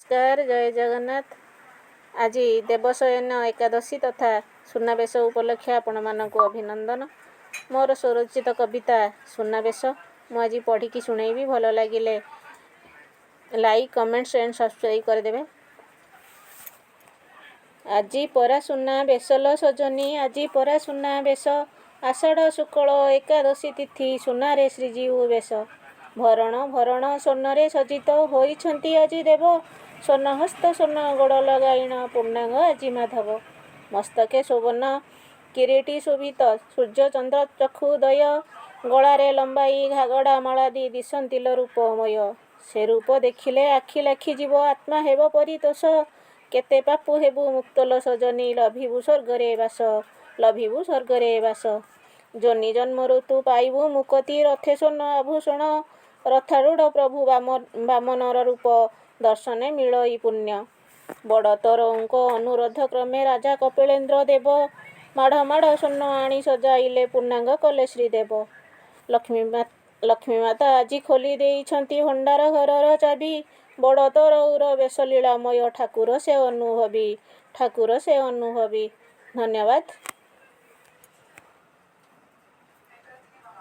नमस्कार जय जगन्नाथ। आज देवशयन एकादशी तथा सुनावेश उपलक्षे आपण मानक अभिनंदन। मोर स्वरचित कविता सुनावेश मुझे पढ़ी की शुणेबी। भल लगिले लाइक कमेंट्स एंड सब्सक्राइब करदेवे। आज परा सुनावेश लो सजनी, आज परा सुनावेश, आषाढ़ शुक्ल एकादशी तिथि सुनारे श्रीजीव बेश। भरण भरण सोनरे सज्जित होइछन्ति आजी देव, सोन हस्त सोन गोड़ लगाइण पूर्णांग आजी माधव। मस्तके शोभन किरीटी शोभित, सूर्य चंद्र चक्षुदय, गलारे लंबाई घागड़ा मालादी दिशंतिल रूपमय। से रूप देखिले आखि लाखि जीव, आत्मा हेब परितोष, केते पापु हेबु मुक्तल सजनी, लभिबु स्वर्गरे बास, लभिबु स्वर्गरे बास। जनि जन्म ऋतु पाइबु मुक्ति, रथे सोन आभूषण, रथारूढ़ प्रभु बामनर रूप, दर्शने मिलई पुण्य। बड़तरौंक अनुरोध क्रमे राजा कपिलेन्द्र देव, माढ़ माढ़ सोन आणी सजाइले पूर्णांग कले श्रीदेव। लक्ष्मी माता आजी खोली देइछन्ति भंडार घरर चाबी, बड़तरौर बेश लीलामय ठाकुर से अनुभवी, ठाकुर से अनुभवी। धन्यवाद।